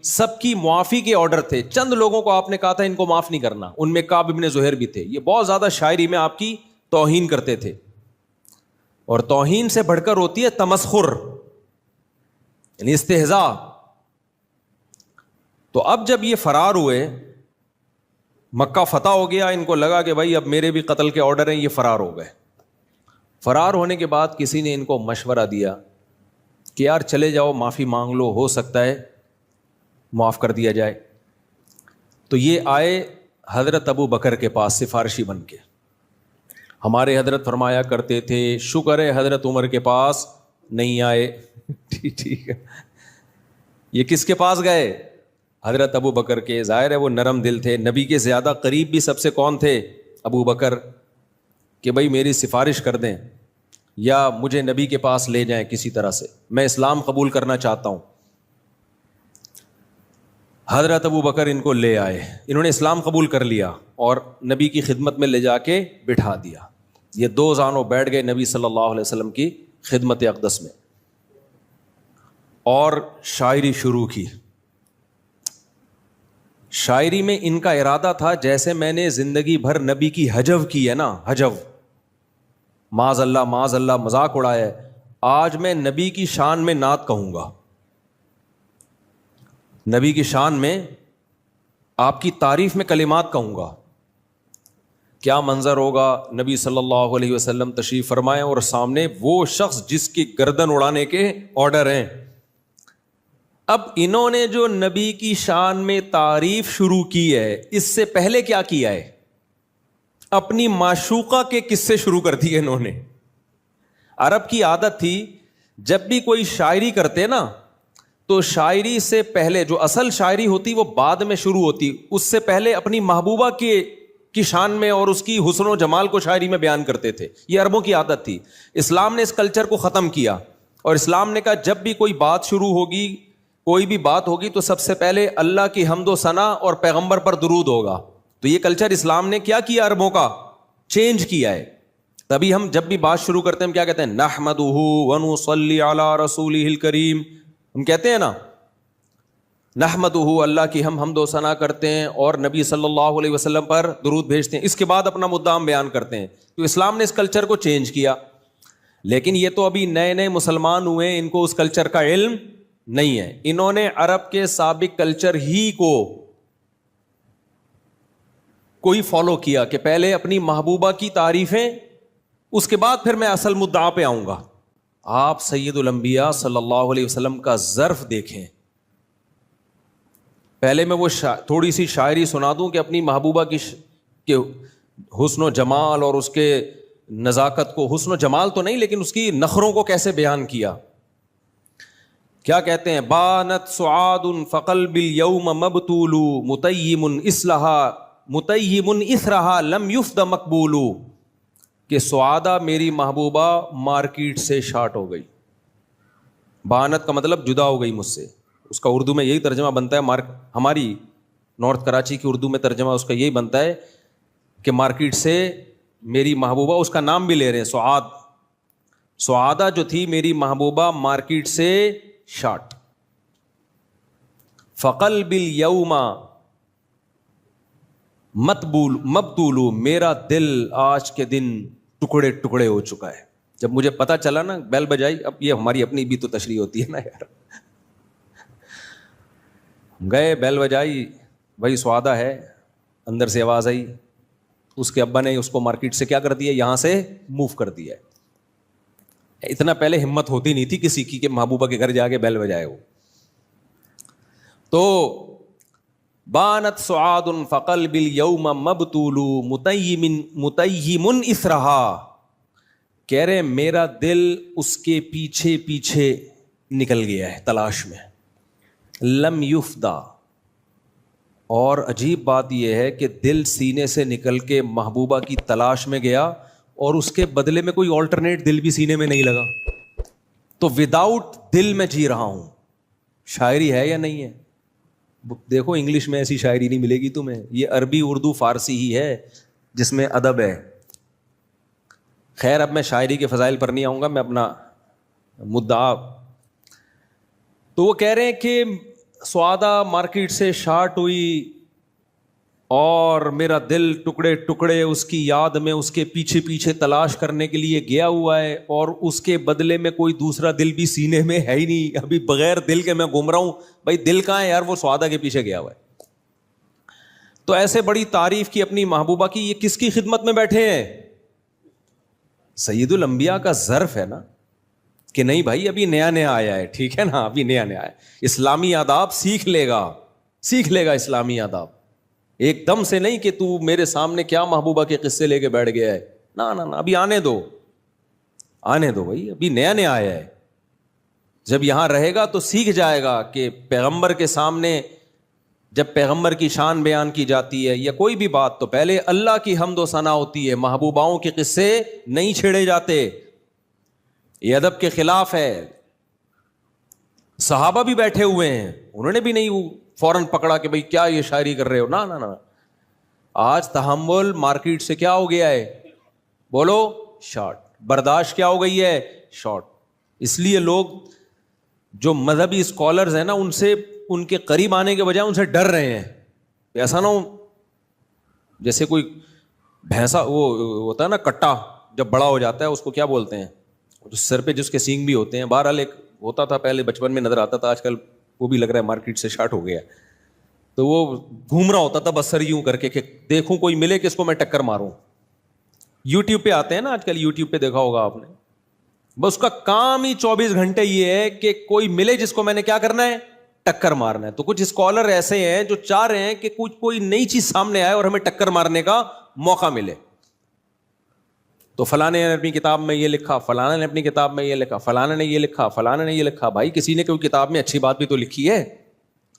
سب کی معافی کے آرڈر تھے، چند لوگوں کو آپ نے کہا تھا ان کو معاف نہیں کرنا، ان میں کعب ابن زہیر بھی تھے۔ یہ بہت زیادہ شاعری میں آپ کی توہین کرتے تھے، اور توہین سے بڑھ کر ہوتی ہے تمسخر، یعنی استہزاء۔ تو اب جب یہ فرار ہوئے، مکہ فتح ہو گیا، ان کو لگا کہ بھائی اب میرے بھی قتل کے آرڈر ہیں، یہ فرار ہو گئے۔ فرار ہونے کے بعد کسی نے ان کو مشورہ دیا کہ یار چلے جاؤ، معافی مانگ لو، ہو سکتا ہے معاف کر دیا جائے۔ تو یہ آئے حضرت ابو بکر کے پاس سفارشی بن کے۔ ہمارے حضرت فرمایا کرتے تھے شکر ہے حضرت عمر کے پاس نہیں آئے۔ ٹھیک ہے، یہ کس کے پاس گئے؟ حضرت ابو بکر کے۔ ظاہر ہے وہ نرم دل تھے، نبی کے زیادہ قریب بھی سب سے کون تھے؟ ابو بکر، کہ بھائی میری سفارش کر دیں یا مجھے نبی کے پاس لے جائیں کسی طرح سے، میں اسلام قبول کرنا چاہتا ہوں۔ حضرت ابو بکر ان کو لے آئے، انہوں نے اسلام قبول کر لیا اور نبی کی خدمت میں لے جا کے بٹھا دیا۔ یہ دو زانوں بیٹھ گئے نبی صلی اللہ علیہ وسلم کی خدمت اقدس میں، اور شاعری شروع کی۔ شاعری میں ان کا ارادہ تھا جیسے میں نے زندگی بھر نبی کی حجو کی ہے نا، حجو، معاذ اللہ مذاق اڑایا ہے، آج میں نبی کی شان میں نعت کہوں گا، نبی کی شان میں آپ کی تعریف میں کلمات کہوں گا۔ کیا منظر ہوگا، نبی صلی اللہ علیہ وسلم تشریف فرمائے اور سامنے وہ شخص جس کی گردن اڑانے کے آرڈر ہیں۔ اب انہوں نے جو نبی کی شان میں تعریف شروع کی ہے، اس سے پہلے کیا کیا ہے؟ اپنی معشوقہ کے قصے شروع کر دیے انہوں نے۔ عرب کی عادت تھی جب بھی کوئی شاعری کرتے نا تو شاعری سے پہلے جو اصل شاعری ہوتی وہ بعد میں شروع ہوتی، اس سے پہلے اپنی محبوبہ کی شان میں اور اس کی حسن و جمال کو شاعری میں بیان کرتے تھے۔ یہ عربوں کی عادت تھی۔ اسلام نے اس کلچر کو ختم کیا اور اسلام نے کہا جب بھی کوئی بات شروع ہوگی، کوئی بھی بات ہوگی تو سب سے پہلے اللہ کی حمد و ثنا اور پیغمبر پر درود ہوگا۔ تو یہ کلچر اسلام نے کیا کیا؟ عربوں کا چینج کیا ہے۔ تبھی ہم جب بھی بات شروع کرتے ہیں ہم کیا کہتے ہیں؟ نحمدہ ونصلی علی رسولہ الکریم، ہم کہتے ہیں نا نحمدہ، اللہ کی ہم حمد و ثنا کرتے ہیں اور نبی صلی اللہ علیہ وسلم پر درود بھیجتے ہیں، اس کے بعد اپنا مدعا ہم بیان کرتے ہیں۔ تو اسلام نے اس کلچر کو چینج کیا، لیکن یہ تو ابھی نئے نئے مسلمان ہوئے ہیں، ان کو اس کلچر کا علم نہیں ہے۔ انہوں نے عرب کے سابق کلچر ہی کو کوئی فالو کیا کہ پہلے اپنی محبوبہ کی تعریفیں، اس کے بعد پھر میں اصل مدعا پہ آؤں گا۔ آپ سید الانبیاء صلی اللہ علیہ وسلم کا ظرف دیکھیں۔ پہلے میں وہ تھوڑی سی شاعری سنا دوں کہ اپنی محبوبہ کے حسن و جمال اور اس کے نزاکت کو، حسن و جمال تو نہیں لیکن اس کی نخروں کو کیسے بیان کیا۔ کیا کہتے ہیں؟ بانت سعاد فقلب اليوم مبتول متیم اثرها لم یفد مقبول، کہ سعادہ میری محبوبہ مارکیٹ سے شارٹ ہو گئی۔ بانت کا مطلب جدا ہو گئی مجھ سے، اس کا اردو میں یہی ترجمہ بنتا ہے، ہماری نارتھ کراچی کی اردو میں ترجمہ اس کا یہی بنتا ہے کہ مارکیٹ سے میری محبوبہ، اس کا نام بھی لے رہے ہیں سعاد، سعادہ جو تھی میری محبوبہ مارکیٹ سے شارٹ۔ فقلب الیوم مبتول، میرا دل آج کے دن ٹکڑے ٹکڑے ہو چکا ہے۔ جب مجھے پتا چلا نا، بیل بجائی، اب یہ ہماری اپنی بھی تو تشریح ہوتی ہے نا یار، گئے بیل بجائی، بھائی سعادہ ہے، اندر سے آواز آئی، اس کے ابا نے اس کو مارکیٹ سے کیا کر دیا؟ یہاں سے موو کر دیا۔ اتنا پہلے ہمت ہوتی نہیں تھی کسی کی کہ محبوبہ کے گھر جا کے بیل بجائے وہ۔ تو بانت سعاد فقلب اليوم مبتول متیم اثرها، کہہ رہے میرا دل اس کے پیچھے پیچھے نکل گیا ہے تلاش میں۔ لم یفدا، اور عجیب بات یہ ہے کہ دل سینے سے نکل کے محبوبہ کی تلاش میں گیا اور اس کے بدلے میں کوئی آلٹرنیٹ دل بھی سینے میں نہیں لگا، تو وداؤٹ دل میں جی رہا ہوں۔ شاعری ہے یا نہیں ہے؟ دیکھو انگلش میں ایسی شاعری نہیں ملے گی تمہیں، یہ عربی اردو فارسی ہی ہے جس میں ادب ہے۔ خیر اب میں شاعری کے فضائل پر نہیں آؤں گا، میں اپنا مدعا تو وہ کہہ رہے ہیں کہ سعادہ مارکیٹ سے شارٹ ہوئی اور میرا دل ٹکڑے ٹکڑے اس کی یاد میں اس کے پیچھے پیچھے تلاش کرنے کے لیے گیا ہوا ہے، اور اس کے بدلے میں کوئی دوسرا دل بھی سینے میں ہے ہی نہیں، ابھی بغیر دل کے میں گھوم رہا ہوں. بھائی دل کہاں ہے یار؟ وہ سعادہ کے پیچھے گیا ہوا ہے. تو ایسے بڑی تعریف کی اپنی محبوبہ کی، یہ کس کی خدمت میں بیٹھے ہیں؟ سید الانبیاء کا ظرف ہے نا کہ نہیں بھائی ابھی نیا نیا آیا ہے، ٹھیک ہے نا، ابھی نیا نیا آیا، اسلامی آداب سیکھ لے گا اسلامی آداب. ایک دم سے نہیں کہ تو میرے سامنے کیا محبوبہ کے قصے لے کے بیٹھ گیا ہے، نا ابھی آنے دو بھائی، ابھی نیا نیا آیا ہے. جب یہاں رہے گا تو سیکھ جائے گا کہ پیغمبر کے سامنے جب پیغمبر کی شان بیان کی جاتی ہے یا کوئی بھی بات تو پہلے اللہ کی حمد و ثنا ہوتی ہے، محبوباؤں کے قصے نہیں چھیڑے جاتے. یہ ادب کے خلاف ہے. صحابہ بھی بیٹھے ہوئے ہیں، انہوں نے بھی نہیں فوراً پکڑا کہ بھئی کیا یہ شاعری کر رہے ہو، نا. آج تحمل مارکیٹ سے کیا ہو گیا ہے؟ بولو، شارٹ. برداشت کیا ہو گئی ہے؟ شارٹ. اس لیے لوگ جو مذہبی اسکالرز ہیں نا، ان کے قریب آنے کے بجائے ان سے ڈر رہے ہیں. ایسا نہ ہو جیسے کوئی بھینسا وہ ہوتا ہے نا کٹا، جب بڑا ہو جاتا ہے اس کو کیا بولتے ہیں، جو سر پہ جس کے سینگ بھی ہوتے ہیں. بہرحال ایک ہوتا تھا پہلے بچپن میں نظر آتا تھا، آج کل وہ بھی لگ رہا ہے مارکیٹ سے شارٹ ہو گیا. تو وہ گھوم رہا ہوتا تھا بس سر یوں کر کے کہ دیکھوں کوئی ملے کہ اس کو میں ٹکر ماروں. یوٹیوب پہ آتے ہیں نا آج کل، یوٹیوب پہ دیکھا ہوگا آپ نے، بس اس کا کام ہی 24 گھنٹے یہ ہے کہ کوئی ملے جس کو میں نے کیا کرنا ہے، ٹکر مارنا ہے. تو کچھ اسکالر ایسے ہیں جو چاہ رہے ہیں کہ کوئی نئی چیز سامنے آئے اور ہمیں ٹکر مارنے کا موقع ملے. تو فلانے نے اپنی کتاب میں یہ لکھا، فلانا نے اپنی کتاب میں یہ لکھا، فلانا نے یہ لکھا، فلانا نے یہ لکھا. بھائی کسی نے کوئی کتاب میں اچھی بات بھی تو لکھی ہے.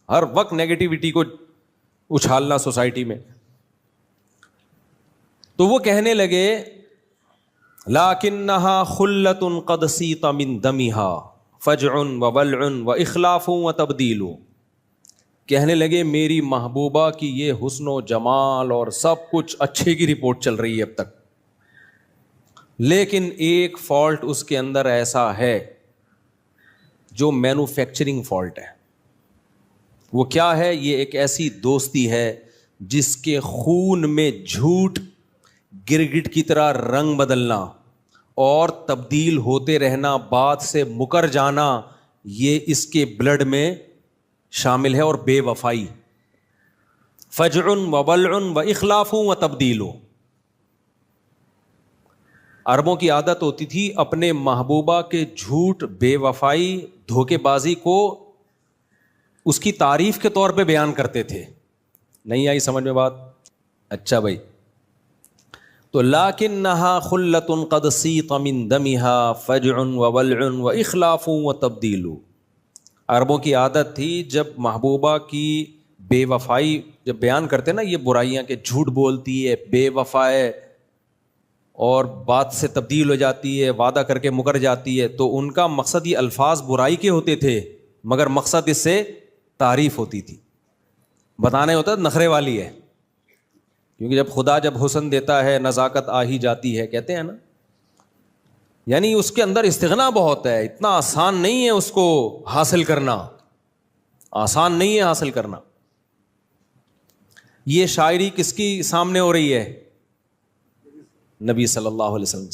ہر وقت نیگیٹیوٹی کو اچھالنا سوسائٹی میں. تو وہ کہنے لگے لَكِنَّهَا خُلَّةٌ قَدْ سِيطَ مِن دَمِهَا فَجْعٌ وَوَلْعٌ وَإِخْلَافٌ وَتَبْدِيلٌ. کہنے لگے میری محبوبہ کی یہ حسن و جمال اور سب کچھ اچھے کی رپورٹ چل رہی ہے اب تک، لیکن ایک فالٹ اس کے اندر ایسا ہے جو مینوفیکچرنگ فالٹ ہے. وہ کیا ہے؟ یہ ایک ایسی دوستی ہے جس کے خون میں جھوٹ گرگٹ کی طرح رنگ بدلنا اور تبدیل ہوتے رہنا، بات سے مکر جانا، یہ اس کے بلڈ میں شامل ہے. اور بے وفائی، فجع وبلع واخلاف وتبدیل. عربوں کی عادت ہوتی تھی اپنے محبوبہ کے جھوٹ، بے وفائی، دھوکے بازی کو اس کی تعریف کے طور پہ بیان کرتے تھے. نہیں آئی سمجھ میں بات؟ اچھا بھائی، تو لَكِنَّهَا خُلَّةٌ قَدْ سِيطَ مِن دَمِهَا فَجْعٌ وَوَلْعٌ وَإِخْلَافٌ وَتَبْدِيلٌ. عربوں کی عادت تھی جب محبوبہ کی بے وفائی جب بیان کرتے نا، یہ برائیاں کہ جھوٹ بولتی ہے، بے وفا ہے اور بات سے تبدیل ہو جاتی ہے، وعدہ کر کے مکر جاتی ہے، تو ان کا مقصد یہ الفاظ برائی کے ہوتے تھے، مگر مقصد اس سے تعریف ہوتی تھی. بتانے ہوتا نخرے والی ہے، کیونکہ جب خدا جب حسن دیتا ہے نزاکت آ ہی جاتی ہے، کہتے ہیں نا، یعنی اس کے اندر استغنا بہت ہے. اتنا آسان نہیں ہے اس کو حاصل کرنا، آسان نہیں ہے حاصل کرنا. یہ شاعری کس کی سامنے ہو رہی ہے؟ نبی صلی اللہ علیہ وسلم.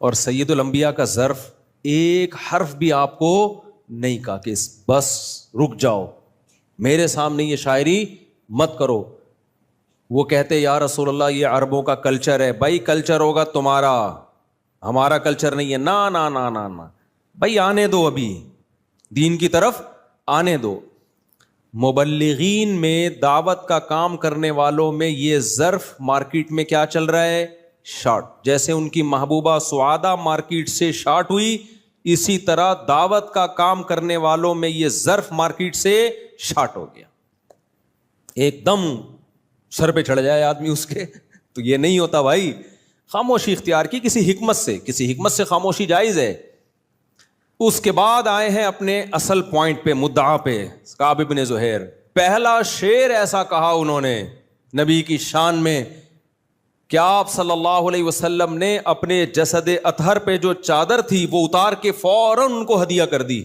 اور سید الانبیاء کا ظرف ایک حرف بھی آپ کو نہیں کہا کہ بس رک جاؤ، میرے سامنے یہ شاعری مت کرو. وہ کہتے یا رسول اللہ یہ عربوں کا کلچر ہے. بھائی کلچر ہوگا تمہارا، ہمارا کلچر نہیں ہے. نا نا نا نا نا بھائی آنے دو، ابھی دین کی طرف آنے دو. مبلغین میں، دعوت کا کام کرنے والوں میں یہ ظرف مارکیٹ میں کیا چل رہا ہے؟ شارٹ. جیسے ان کی محبوبہ سعادہ مارکیٹ سے شارٹ ہوئی، اسی طرح دعوت کا کام کرنے والوں میں یہ ظرف مارکیٹ سے شارٹ ہو گیا. ایک دم سر پہ چڑھ جائے آدمی اس کے، تو یہ نہیں ہوتا بھائی. خاموشی اختیار کی کسی حکمت سے خاموشی جائز ہے. اس کے بعد آئے ہیں اپنے اصل پوائنٹ پہ، مدعا پہ. کعب بن زہیر پہلا شعر ایسا کہا انہوں نے نبی کی شان میں کہ آپ صلی اللہ علیہ وسلم نے اپنے جسد اطہر پہ جو چادر تھی وہ اتار کے فوراً ان کو ہدیہ کر دی.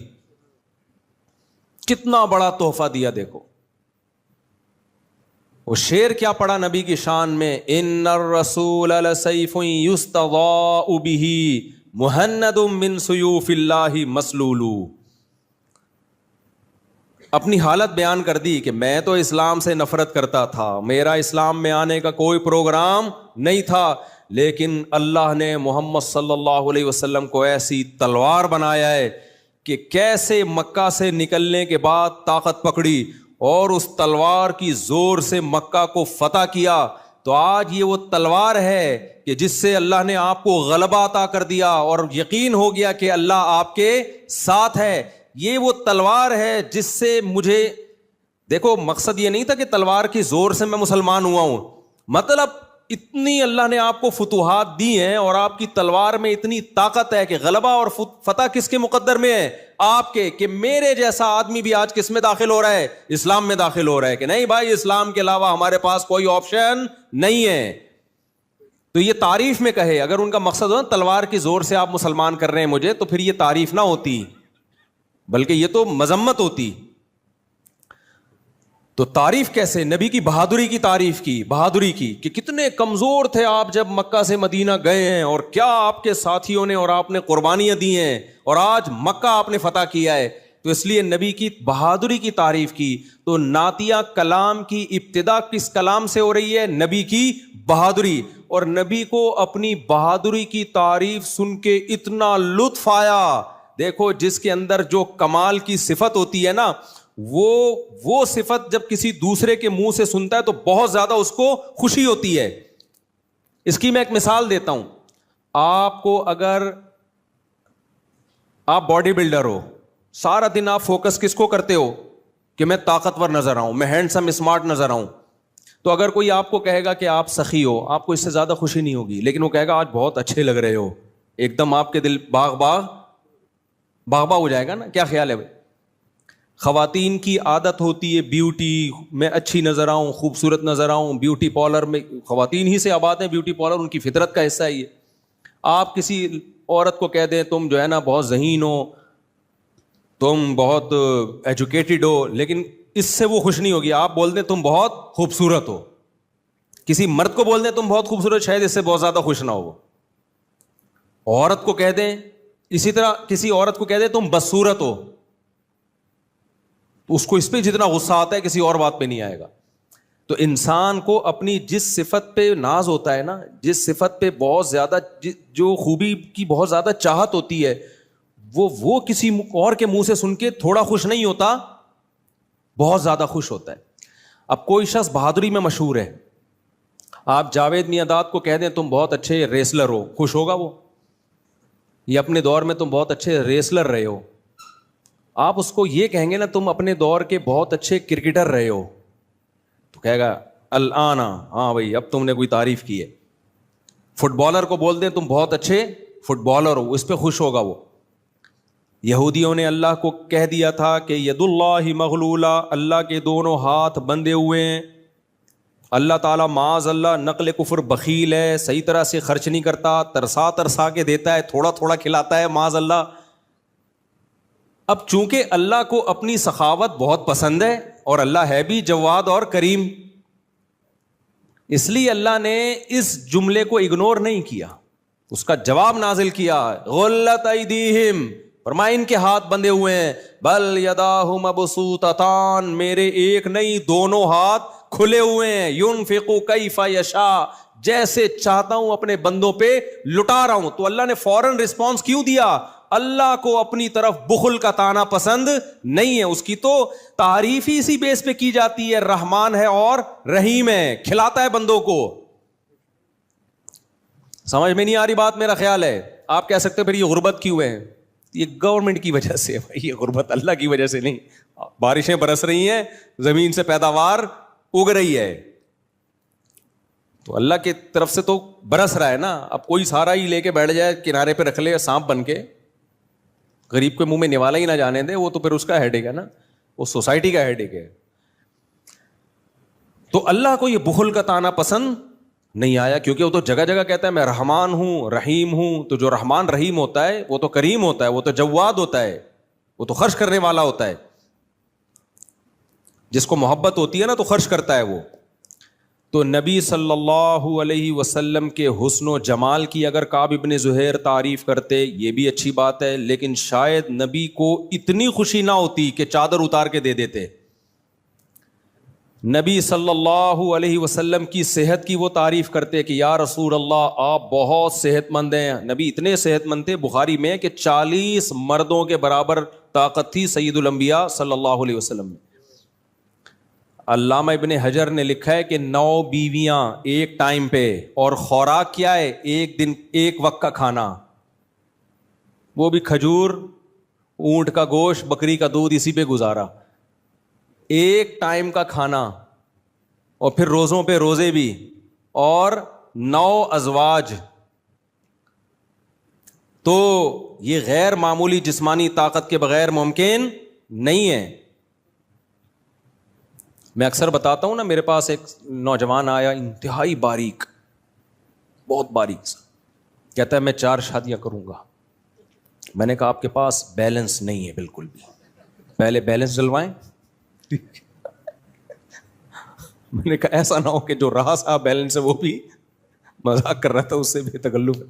کتنا بڑا تحفہ دیا دیکھو. وہ شعر کیا پڑا نبی کی شان میں, ان الرسول لسیف یستضاء بہ مہند من سیوف اللہ مسلول. اپنی حالت بیان کر دی کہ میں تو اسلام سے نفرت کرتا تھا, میرا اسلام میں آنے کا کوئی پروگرام نہیں تھا, لیکن اللہ نے محمد صلی اللہ علیہ وسلم کو ایسی تلوار بنایا ہے کہ کیسے مکہ سے نکلنے کے بعد طاقت پکڑی اور اس تلوار کی زور سے مکہ کو فتح کیا. تو آج یہ وہ تلوار ہے کہ جس سے اللہ نے آپ کو غلبہ عطا کر دیا اور یقین ہو گیا کہ اللہ آپ کے ساتھ ہے. یہ وہ تلوار ہے جس سے مجھے, دیکھو مقصد یہ نہیں تھا کہ تلوار کی زور سے میں مسلمان ہوا ہوں, مطلب اتنی اللہ نے آپ کو فتوحات دی ہیں اور آپ کی تلوار میں اتنی طاقت ہے کہ غلبہ اور فتح کس کے مقدر میں ہے, آپ کے, کہ میرے جیسا آدمی بھی آج کس میں داخل ہو رہا ہے, اسلام میں داخل ہو رہا ہے کہ نہیں بھائی اسلام کے علاوہ ہمارے پاس کوئی آپشن نہیں ہے. تو یہ تعریف میں کہے, اگر ان کا مقصد ہو تلوار کی زور سے آپ مسلمان کر رہے ہیں مجھے, تو پھر یہ تعریف نہ ہوتی بلکہ یہ تو مذمت ہوتی. تو تعریف کیسے, نبی کی بہادری کی تعریف کی, بہادری کی کہ کتنے کمزور تھے آپ جب مکہ سے مدینہ گئے ہیں اور کیا آپ کے ساتھیوں نے اور آپ نے قربانیاں دی ہیں اور آج مکہ آپ نے فتح کیا ہے. تو اس لیے نبی کی بہادری کی تعریف کی. تو نعتیہ کلام کی ابتدا کس کلام سے ہو رہی ہے, نبی کی بہادری. اور نبی کو اپنی بہادری کی تعریف سن کے اتنا لطف آیا. دیکھو جس کے اندر جو کمال کی صفت ہوتی ہے نا, وہ صفت جب کسی دوسرے کے منہ سے سنتا ہے تو بہت زیادہ اس کو خوشی ہوتی ہے. اس کی میں ایک مثال دیتا ہوں. آپ کو اگر آپ باڈی بلڈر ہو, سارا دن آپ فوکس کس کو کرتے ہو کہ میں طاقتور نظر آؤں, میں ہینڈسم اسمارٹ نظر آؤں, تو اگر کوئی آپ کو کہے گا کہ آپ سخی ہو, آپ کو اس سے زیادہ خوشی نہیں ہوگی, لیکن وہ کہے گا آج بہت اچھے لگ رہے ہو, ایک دم آپ کے دل باغ ہو جائے گا نا. کیا خیال ہے بھائی؟ خواتین کی عادت ہوتی ہے بیوٹی میں اچھی نظر آؤں, خوبصورت نظر آؤں, بیوٹی پارلر میں خواتین ہی سے آباد ہیں, بیوٹی پارلر ان کی فطرت کا حصہ ہے یہ. آپ کسی عورت کو کہہ دیں تم جو ہے نا بہت ذہین ہو, تم بہت ایجوکیٹڈ ہو, لیکن اس سے وہ خوش نہیں ہوگی. آپ بول دیں تم بہت خوبصورت ہو, کسی مرد کو بول دیں تم بہت خوبصورت, شاید اس سے بہت زیادہ خوش نہ ہو. عورت کو کہہ دیں, اسی طرح کسی عورت کو کہہ دیں تم بدصورت ہو, تو اس کو اس پہ جتنا غصہ آتا ہے کسی اور بات پہ نہیں آئے گا. تو انسان کو اپنی جس صفت پہ ناز ہوتا ہے نا, جس صفت پہ بہت زیادہ جو خوبی کی بہت زیادہ چاہت ہوتی ہے, وہ کسی اور کے منہ سے سن کے تھوڑا خوش نہیں ہوتا, بہت زیادہ خوش ہوتا ہے. اب کوئی شخص بہادری میں مشہور ہے, آپ جاوید میاں کو کہہ دیں تم بہت اچھے ریسلر ہو, خوش ہوگا وہ؟ یہ اپنے دور میں تم بہت اچھے ریسلر رہے ہو. آپ اس کو یہ کہیں گے نا تم اپنے دور کے بہت اچھے کرکٹر رہے ہو, تو کہے گا الان, ہاں بھائی اب تم نے کوئی تعریف کی ہے. فٹ بالر کو بول دیں تم بہت اچھے فٹ بالر ہو, اس پہ خوش ہوگا وہ. یہودیوں نے اللہ کو کہہ دیا تھا کہ ید اللہ مغلولہ, اللہ کے دونوں ہاتھ بندھے ہوئے ہیں. اللہ تعالیٰ معاذ اللہ نقل کفر بخیل ہے, صحیح طرح سے خرچ نہیں کرتا, ترسا کے دیتا ہے, تھوڑا تھوڑا کھلاتا ہے معاذ اللہ. اب چونکہ اللہ کو اپنی سخاوت بہت پسند ہے اور اللہ ہے بھی جواد اور کریم, اس لیے اللہ نے اس جملے کو اگنور نہیں کیا, اس کا جواب نازل کیا. غلت ایدیہم, فرمایا ان کے ہاتھ بندھے ہوئے ہیں. بل یداہ مبسوطتان, میرے ایک نہیں دونوں ہاتھ کھلے ہوئے ہیں. ينفق کیف یشاء, جیسے چاہتا ہوں اپنے بندوں پہ لٹا رہا ہوں. تو اللہ نے فوراً رسپانس کیوں دیا؟ اللہ کو اپنی طرف بخل کا تانا پسند نہیں ہے. اس کی تو تعریف ہی اسی بیس پہ کی جاتی ہے, رحمان ہے اور رحیم ہے, کھلاتا ہے بندوں کو. سمجھ میں نہیں آ رہی بات؟ میرا خیال ہے آپ کہہ سکتے پھر یہ غربت کیوں ہے؟ یہ گورنمنٹ کی وجہ سے, یہ غربت اللہ کی وجہ سے نہیں. بارشیں برس رہی ہیں, زمین سے پیداوار اگ رہی ہے, تو اللہ کی طرف سے تو برس رہا ہے نا. اب کوئی سارا ہی لے کے بیٹھ جائے کنارے پہ رکھ لے سانپ بن کے, غریب کے منہ میں نوالا ہی نہ جانے دے, وہ تو پھر اس کا ہیڈیک ہے نا, وہ سوسائٹی کا ہیڈیک ہے. تو اللہ کو یہ بخل کا تانا پسند نہیں آیا, کیونکہ وہ تو جگہ جگہ کہتا ہے میں رحمان ہوں رحیم ہوں. تو جو رحمان رحیم ہوتا ہے وہ تو کریم ہوتا ہے, وہ تو جواد ہوتا ہے, وہ تو خرچ کرنے والا ہوتا ہے. جس کو محبت ہوتی ہے نا تو خرچ کرتا ہے وہ. تو نبی صلی اللہ علیہ وسلم کے حسن و جمال کی اگر کعب ابن زہیر تعریف کرتے یہ بھی اچھی بات ہے، لیکن شاید نبی کو اتنی خوشی نہ ہوتی کہ چادر اتار کے دے دیتے. نبی صلی اللہ علیہ وسلم کی صحت کی وہ تعریف کرتے کہ یا رسول اللہ آپ بہت صحت مند ہیں. نبی اتنے صحت مند تھے بخاری میں کہ 40 مردوں کے برابر طاقت تھی سید الانبیاء صلی اللہ علیہ وسلم میں. علامہ ابن حجر نے لکھا ہے کہ 9 بیویاں ایک ٹائم پہ، اور خوراک کیا ہے؟ ایک دن ایک وقت کا کھانا، وہ بھی کھجور، اونٹ کا گوشت، بکری کا دودھ، اسی پہ گزارا. ایک ٹائم کا کھانا، اور پھر روزوں پہ روزے بھی، اور 9 ازواج. تو یہ غیر معمولی جسمانی طاقت کے بغیر ممکن نہیں ہے. میں اکثر بتاتا ہوں نا، میرے پاس ایک نوجوان آیا انتہائی باریک، بہت باریک سا، کہتا ہے میں 4 شادیاں کروں گا. میں نے کہا آپ کے پاس بیلنس نہیں ہے بالکل بھی، پہلے بیلنس ڈلوائیں. میں نے کہا ایسا نہ ہو کہ جو رہا صاحب بیلنس ہے وہ بھی مذاق کر رہا تھا، اس سے بھی تکلف ہے.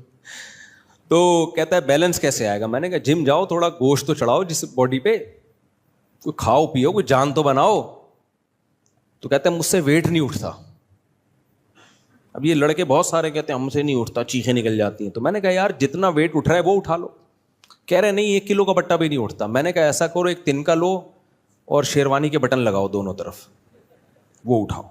تو کہتا ہے بیلنس کیسے آئے گا؟ میں نے کہا جم جاؤ، تھوڑا گوشت تو چڑھاؤ جس باڈی پہ، کوئی کھاؤ پیو، کوئی جان تو بناؤ. تو کہتا ہے مجھ سے ویٹ نہیں اٹھتا. اب یہ لڑکے بہت سارے کہتے ہیں ہم سے نہیں اٹھتا، چیخیں نکل جاتی ہیں. تو میں نے کہا یار جتنا ویٹ اٹھ رہا ہے وہ اٹھا لو. کہہ رہے نہیں 1 کلو کا بٹا بھی نہیں اٹھتا. میں نے کہا ایسا کرو 1 تن کا لو اور شیروانی کے بٹن لگاؤ دونوں طرف، وہ اٹھاؤ.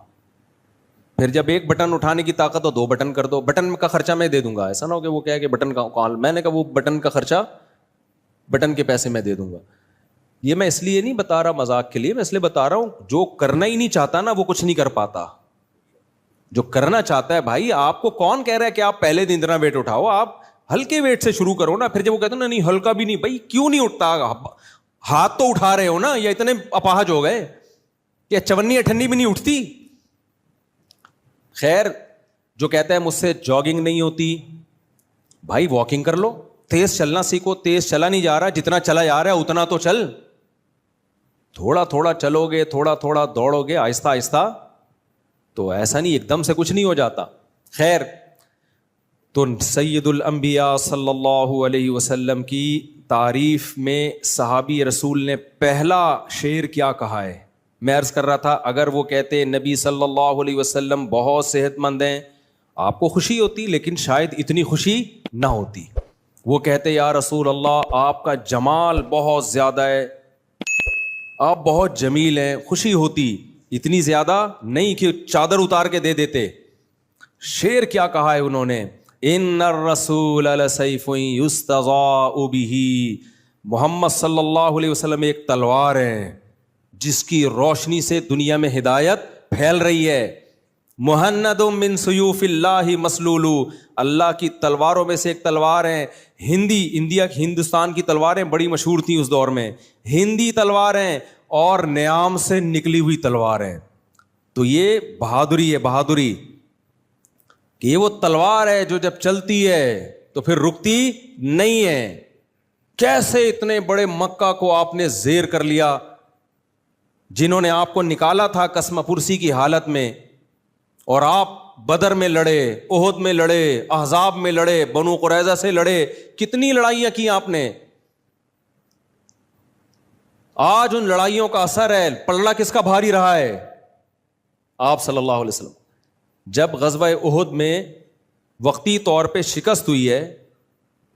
پھر جب 1 بٹن اٹھانے کی طاقت ہو 2 بٹن کر دو. بٹن کا خرچہ میں دے دوں گا، ایسا نہ ہو کہ وہ کہے کہ بٹن کا کال. میں نے کہا وہ بٹن کا خرچہ، بٹن کے پیسے میں دے دوں گا. یہ میں اس لیے نہیں بتا رہا مذاق کے لیے، میں اس لیے بتا رہا ہوں جو کرنا ہی نہیں چاہتا نا وہ کچھ نہیں کر پاتا. جو کرنا چاہتا ہے بھائی، آپ کو کون کہہ رہا ہے کہ آپ پہلے دن اتنا ویٹ اٹھاؤ؟ آپ ہلکے ویٹ سے شروع کرو نا. پھر جب وہ کہتے ہیں نا نہیں ہلکا بھی نہیں، بھائی کیوں نہیں اٹھتا؟ ہاتھ تو اٹھا رہے ہو نا، یا اتنے اپاہج ہو گئے کہ 54-58 بھی نہیں اٹھتی؟ خیر، جو کہتا ہے مجھ سے جاگنگ نہیں ہوتی، بھائی واکنگ کر لو، تیز چلنا سیکھو. تیز چلا نہیں جا رہا، جتنا چلا جا رہا ہے اتنا تو چل. تھوڑا تھوڑا چلو گے، تھوڑا تھوڑا دوڑو گے، آہستہ آہستہ، تو ایسا نہیں ایک دم سے کچھ نہیں ہو جاتا. خیر، تو سید الانبیاء صلی اللہ علیہ وسلم کی تعریف میں صحابی رسول نے پہلا شعر کیا کہا ہے؟ میں عرض کر رہا تھا اگر وہ کہتے نبی صلی اللہ علیہ وسلم بہت صحت مند ہیں، آپ کو خوشی ہوتی، لیکن شاید اتنی خوشی نہ ہوتی. وہ کہتے یا رسول اللہ آپ کا جمال بہت زیادہ ہے، آپ بہت جمیل ہیں، خوشی ہوتی، اتنی زیادہ نہیں کہ چادر اتار کے دے دیتے. شعر کیا کہا ہے انہوں نے؟ ان الرسول لسیف یستضاء بہ، محمد صلی اللہ علیہ وسلم ایک تلوار ہے جس کی روشنی سے دنیا میں ہدایت پھیل رہی ہے. مہند من سیوف اللہ مسلول، اللہ کی تلواروں میں سے ایک تلوار ہے. ہندوستان کی تلواریں بڑی مشہور تھیں اس دور میں، ہندی تلواریں اور نیام سے نکلی ہوئی تلواریں. تو یہ بہادری ہے، بہادری کہ یہ وہ تلوار ہے جو جب چلتی ہے تو پھر رکتی نہیں ہے. کیسے اتنے بڑے مکہ کو آپ نے زیر کر لیا، جنہوں نے آپ کو نکالا تھا قسم پرسی کی حالت میں، اور آپ بدر میں لڑے، احد میں لڑے، احزاب میں لڑے، بنو قریظہ سے لڑے، کتنی لڑائیاں کی آپ نے. آج ان لڑائیوں کا اثر ہے، پلڑا کس کا بھاری رہا ہے؟ آپ صلی اللہ علیہ وسلم. جب غزوہ احد میں وقتی طور پہ شکست ہوئی ہے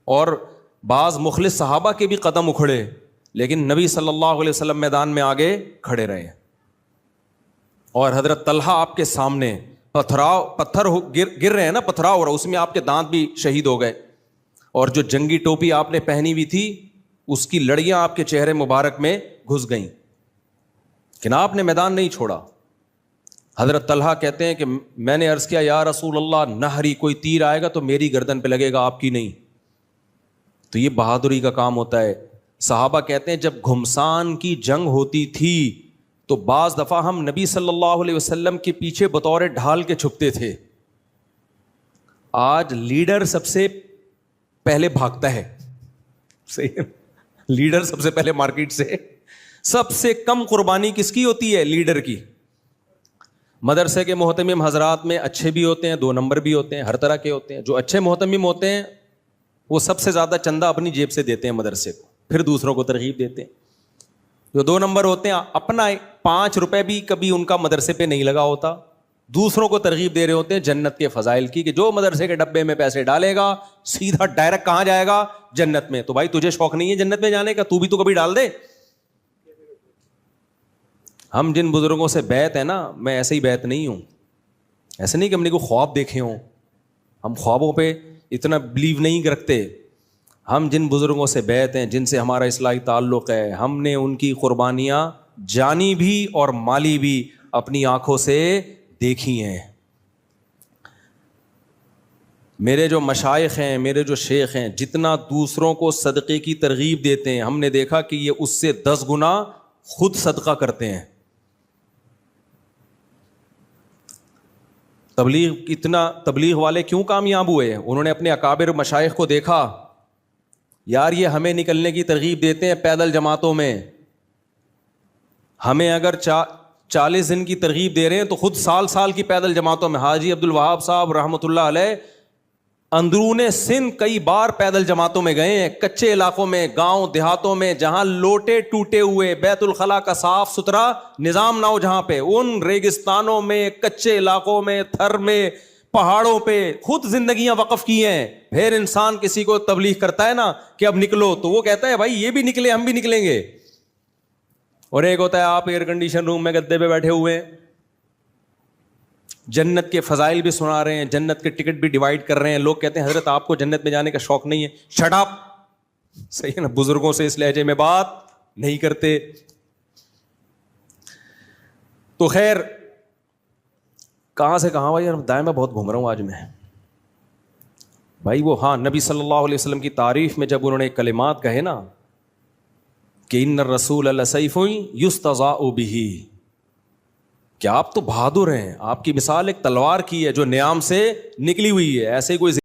اور بعض مخلص صحابہ کے بھی قدم اکھڑے، لیکن نبی صلی اللہ علیہ وسلم میدان میں آگے کھڑے رہے، اور حضرت طلحہ آپ کے سامنے پتھر گر رہے ہیں نا، پتھراؤ، اور اس میں آپ کے دانت بھی شہید ہو گئے، اور جو جنگی ٹوپی آپ نے پہنی ہوئی تھی اس کی لڑیاں آپ کے چہرے مبارک میں گھس گئیں، لیکن آپ نے میدان نہیں چھوڑا. حضرت طلحہ کہتے ہیں کہ میں نے عرض کیا یا رسول اللہ نہری کوئی تیر آئے گا تو میری گردن پہ لگے گا، آپ کی نہیں. تو یہ بہادری کا کام ہوتا ہے. صحابہ کہتے ہیں جب گھمسان کی جنگ ہوتی تھی تو بعض دفعہ ہم نبی صلی اللہ علیہ وسلم کے پیچھے بطور ڈھال کے چھپتے تھے. آج لیڈر سب سے پہلے بھاگتا ہے، صحیح، لیڈر سب سے پہلے مارکیٹ سے سب سے کم قربانی کس کی ہوتی ہے؟ لیڈر کی. مدرسے کے محتمم حضرات میں اچھے بھی ہوتے ہیں, 2 نمبر بھی ہوتے ہیں, ہر طرح کے ہوتے ہیں. جو اچھے محتمم ہوتے ہیں وہ سب سے زیادہ چندہ اپنی جیب سے دیتے ہیں مدرسے کو, پھر دوسروں کو ترغیب دیتے ہیں. جو 2 نمبر ہوتے ہیں اپنا 5 روپے بھی کبھی ان کا مدرسے پہ نہیں لگا ہوتا, دوسروں کو ترغیب دے رہے ہوتے ہیں جنت کے فضائل کی, کہ جو مدرسے کے ڈبے میں پیسے ڈالے گا سیدھا ڈائریکٹ کہاں جائے گا؟ جنت میں. تو بھائی تجھے شوق نہیں ہے جنت میں جانے کا؟ تو بھی تو کبھی ڈال دے. ہم جن بزرگوں سے بیعت ہے نا, میں ایسے ہی بیعت نہیں ہوں. ایسے نہیں کہ ہم نے کوئی خواب دیکھے ہوں, ہم خوابوں پہ اتنا بلیو نہیں رکھتے. ہم جن بزرگوں سے بیعت ہیں, جن سے ہمارا اصلاحی تعلق ہے, ہم نے ان کی قربانیاں جانی بھی اور مالی بھی اپنی آنکھوں سے دیکھی ہیں. میرے جو مشائخ ہیں, میرے جو شیخ ہیں, جتنا دوسروں کو صدقے کی ترغیب دیتے ہیں, ہم نے دیکھا کہ یہ اس سے 10 گنا خود صدقہ کرتے ہیں. تبلیغ والے کیوں کامیاب ہوئے؟ انہوں نے اپنے اکابر مشائخ کو دیکھا, یار یہ ہمیں نکلنے کی ترغیب دیتے ہیں پیدل جماعتوں میں, ہمیں اگر 40 دن کی ترغیب دے رہے ہیں تو خود سال کی پیدل جماعتوں میں. حاجی عبد الوہاب صاحب رحمۃ اللہ علیہ اندرون سندھ کئی بار پیدل جماعتوں میں گئے ہیں, کچے علاقوں میں, گاؤں دیہاتوں میں, جہاں لوٹے ٹوٹے ہوئے, بیت الخلاء کا صاف ستھرا نظام نہ ہو, جہاں پہ ان ریگستانوں میں, کچے علاقوں میں, تھر میں, پہاڑوں پہ خود زندگیاں وقف کی ہیں. پھر انسان کسی کو تبلیغ کرتا ہے نا کہ اب نکلو, تو وہ کہتا ہے بھائی یہ بھی نکلے ہم بھی نکلیں گے. اور ایک ہوتا ہے آپ ایئر کنڈیشن روم میں گدے پہ بیٹھے ہوئے ہیں, جنت کے فضائل بھی سنا رہے ہیں, جنت کے ٹکٹ بھی ڈیوائڈ کر رہے ہیں. لوگ کہتے ہیں حضرت آپ کو جنت میں جانے کا شوق نہیں ہے. Shut up. صحیح ہے نا, بزرگوں سے اس لہجے میں بات نہیں کرتے. تو خیر کہاں سے کہاں بھائی, دائیں میں بہت گھوم رہا ہوں آج میں بھائی. وہ ہاں نبی صلی اللہ علیہ وسلم کی تعریف میں جب انہوں نے کلمات کہے نا کہ ان الرسول لسیف یستضاء بہ, کہ آپ تو بہادر ہیں, آپ کی مثال ایک تلوار کی ہے جو نیام سے نکلی ہوئی ہے. ایسے کوئی